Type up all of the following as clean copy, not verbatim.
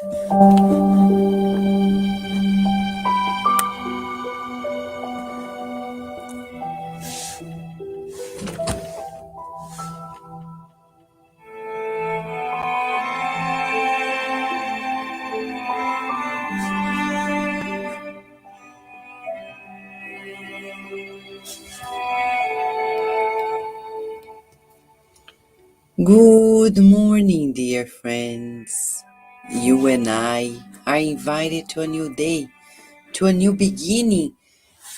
Good morning, dear friends. You and I are invited to a new day, to a new beginning,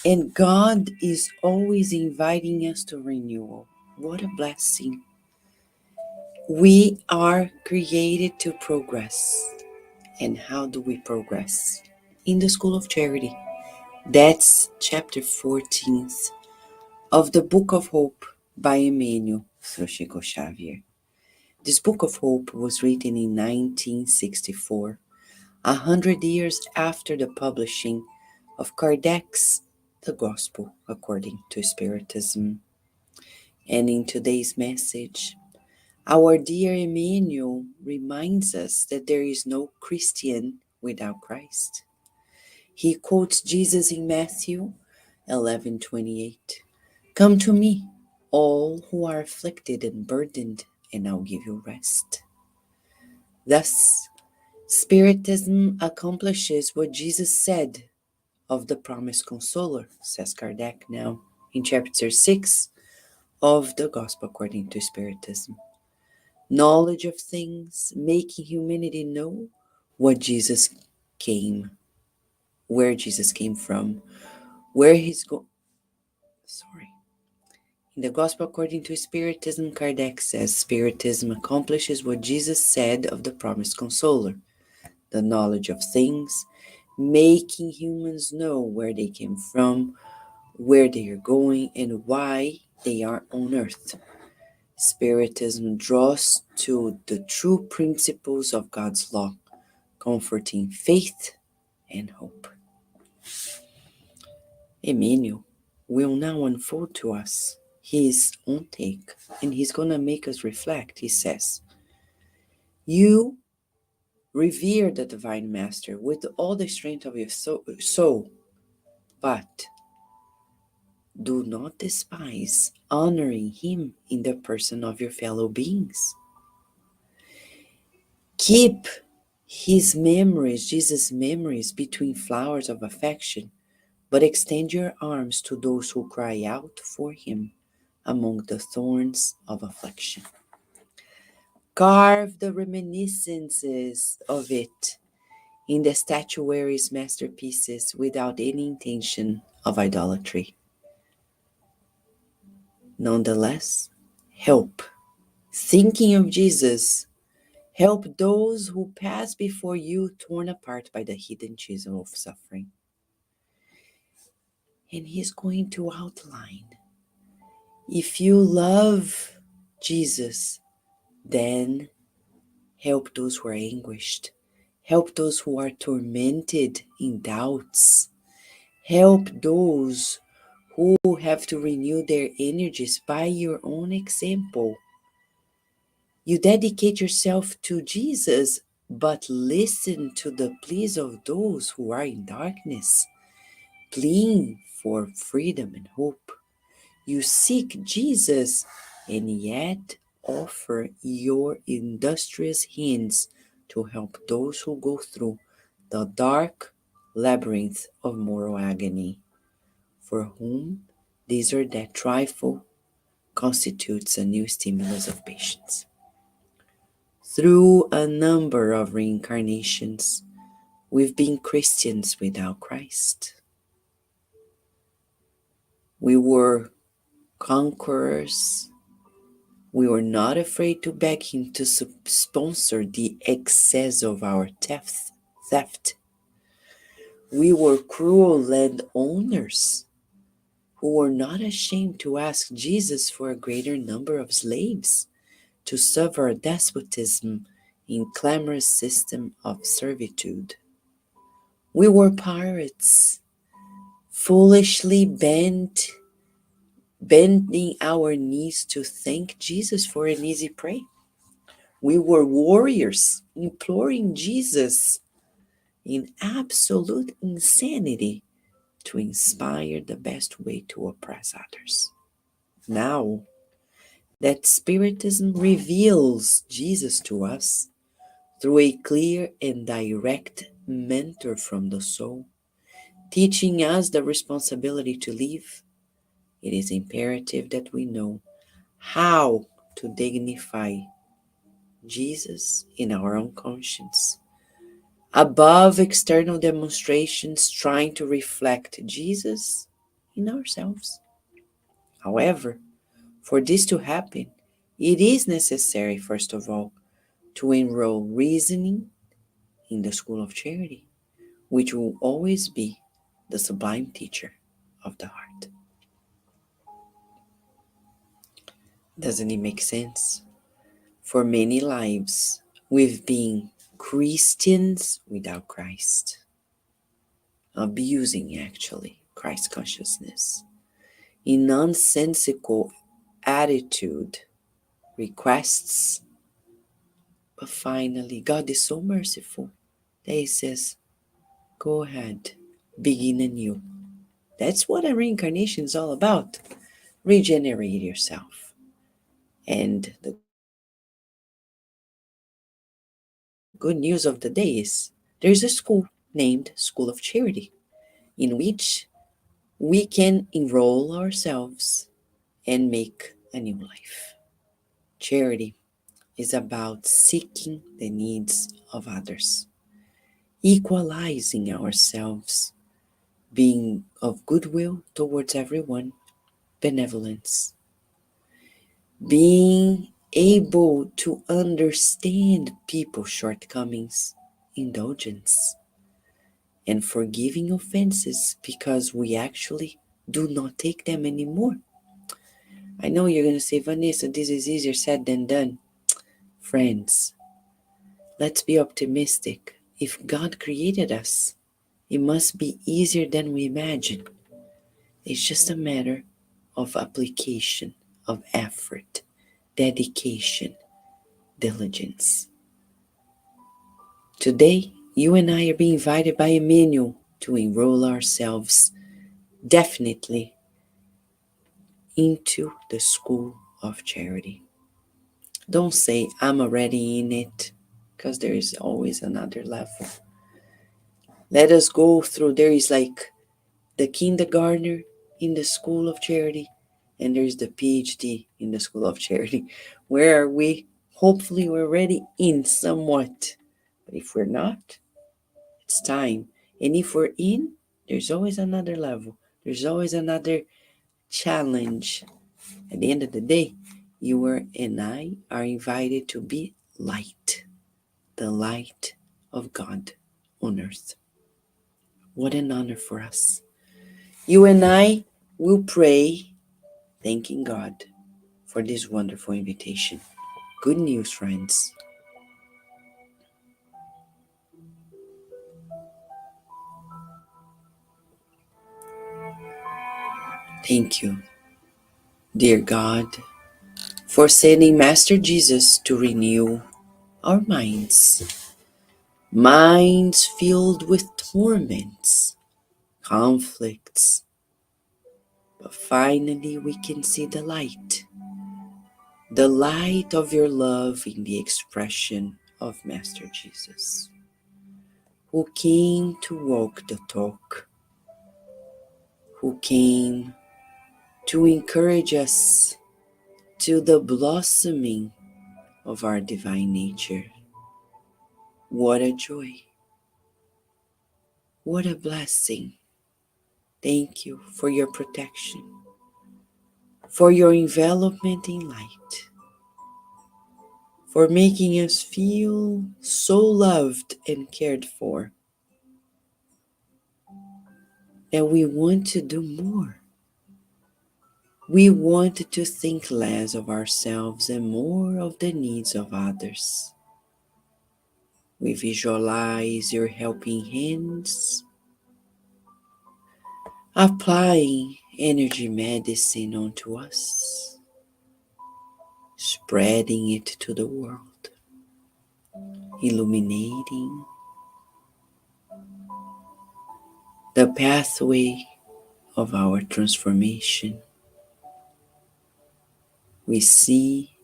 and God is always inviting us to renewal. What a blessing. We are created to progress. And how do we progress? In the School of Charity. That's chapter 14th of the Book of Hope by Emmanuel through Chico Xavier. This book of hope was written in 1964, 100 years after the publishing of Kardec's The Gospel According to Spiritism. And in today's message, our dear Emmanuel reminds us that there is no Christian without Christ. He quotes Jesus in Matthew 11:28. Come to me, all who are afflicted and burdened, and I'll give you rest. Thus, Spiritism accomplishes what Jesus said of the promised consoler, says Kardec now in chapter 6 of the Gospel according to Spiritism. Knowledge of things, making humanity know what Jesus came, where Jesus came from, where he's going. In the Gospel according to Spiritism, Kardec says Spiritism accomplishes what Jesus said of the promised consoler, the knowledge of things, making humans know where they came from, where they are going, and why they are on earth. Spiritism draws to the true principles of God's law, comforting faith and hope. Emmanuel will now unfold to us his own take, and he's going to make us reflect. He says, you revere the Divine Master with all the strength of your soul, but do not despise honoring him in the person of your fellow beings. Keep his memories, Jesus' memories, between flowers of affection, but extend your arms to those who cry out for him among the thorns of affliction. Carve the reminiscences of it in the statuary's masterpieces without any intention of idolatry. Nonetheless, help. Thinking of Jesus, help those who pass before you torn apart by the hidden chisel of suffering. And he's going to outline, if you love Jesus, then help those who are anguished. Help those who are tormented in doubts. Help those who have to renew their energies by your own example. You dedicate yourself to Jesus, but listen to the pleas of those who are in darkness, pleading for freedom and hope. You seek Jesus and yet offer your industrious hands to help those who go through the dark labyrinth of moral agony, for whom this or that trifle constitutes a new stimulus of patience. Through a number of reincarnations, we've been Christians without Christ. We were conquerors. We were not afraid to beg him to sponsor the excess of our theft. We were cruel landowners who were not ashamed to ask Jesus for a greater number of slaves to serve our despotism in clamorous system of servitude. We were pirates, foolishly bending our knees to thank Jesus for an easy prey. We were warriors imploring Jesus in absolute insanity to inspire the best way to oppress others. Now that Spiritism reveals Jesus to us through a clear and direct mentor from the soul, teaching us the responsibility to live, it is imperative that we know how to dignify Jesus in our own conscience, above external demonstrations trying to reflect Jesus in ourselves. However, for this to happen, it is necessary, first of all, to enroll reasoning in the school of charity, which will always be the sublime teacher of the heart. Doesn't it make sense? For many lives, we've been Christians without Christ, abusing actually Christ consciousness in nonsensical attitude, requests. But finally, God is so merciful that He says, go ahead, begin anew. That's what a reincarnation is all about. Regenerate yourself. And the good news of the day is there's a school named School of Charity in which we can enroll ourselves and make a new life. Charity is about seeking the needs of others, equalizing ourselves, being of goodwill towards everyone, benevolence, being able to understand people's shortcomings, indulgence, and forgiving offenses because we actually do not take them anymore. I know you're going to say, Vanessa, this is easier said than done. Friends, let's be optimistic. If God created us, it must be easier than we imagine. It's just a matter of application, of effort, dedication, diligence. Today, you and I are being invited by Emmanuel to enroll ourselves definitely into the school of charity. Don't say, I'm already in it, because there is always another level. Let us go through, there is like the kindergartner in the school of charity, and there's the PhD in the school of charity. Where are we? Hopefully, we're already in somewhat. But if we're not, it's time. And if we're in, there's always another level, there's always another challenge. At the end of the day, you and I are invited to be light, the light of God on earth. What an honor for us. You and I will pray, thanking God for this wonderful invitation. Good news, friends. Thank you, dear God, for sending Master Jesus to renew our minds. Minds filled with torments, conflicts, but finally we can see the light of your love in the expression of Master Jesus, who came to walk the talk, who came to encourage us to the blossoming of our divine nature. What a joy! What a blessing! Thank you for your protection, for your envelopment in light, for making us feel so loved and cared for that we want to do more. We want to think less of ourselves and more of the needs of others. We visualize your helping hands applying energy medicine onto us, spreading it to the world. illuminating the pathway of our transformation. We see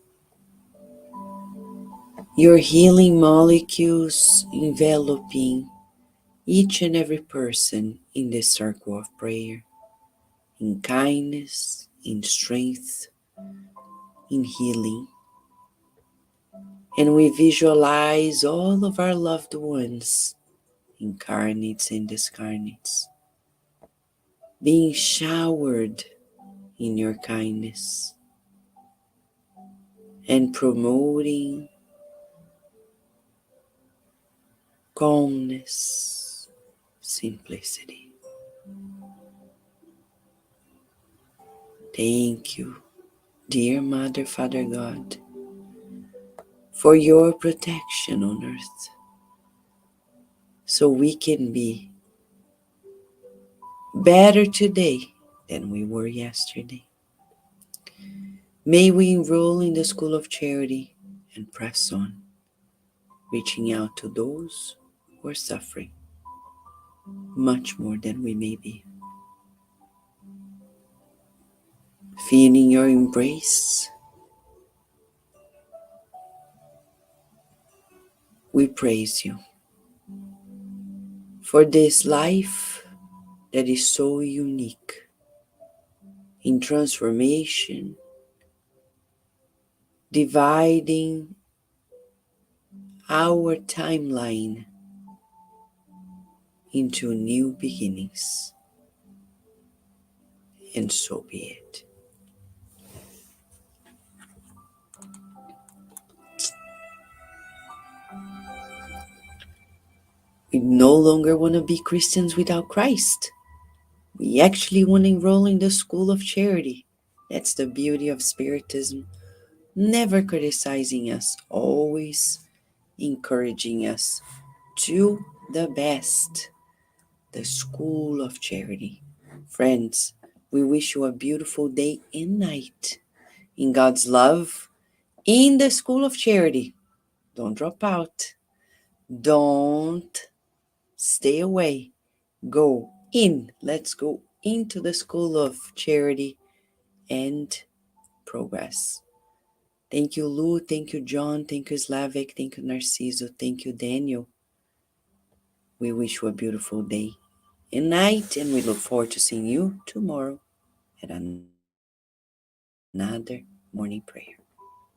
your healing molecules enveloping each and every person in this circle of prayer, in kindness, in strength, in healing. And we visualize all of our loved ones, incarnates and discarnates, being showered in your kindness and promoting calmness, simplicity. Thank you, dear Mother, Father God, for your protection on earth, so we can be better today than we were yesterday. May we enroll in the School of Charity and press on, reaching out to those who are suffering much more than we may be. Feeling your embrace, we praise you for this life that is so unique in transformation, dividing our timeline into new beginnings. And so be it. We no longer want to be Christians without Christ. We actually want to enroll in the School of Charity. That's the beauty of Spiritism. Never criticizing us, always encouraging us to the best. The School of Charity. Friends, we wish you a beautiful day and night in God's love in the School of Charity. Don't drop out. Don't stay away. Go in. Let's go into the School of Charity and progress. Thank you, Lou. Thank you, John. Thank you, Slavik. Thank you, Narciso. Thank you, Daniel. We wish you a beautiful day and night, and we look forward to seeing you tomorrow at another morning prayer.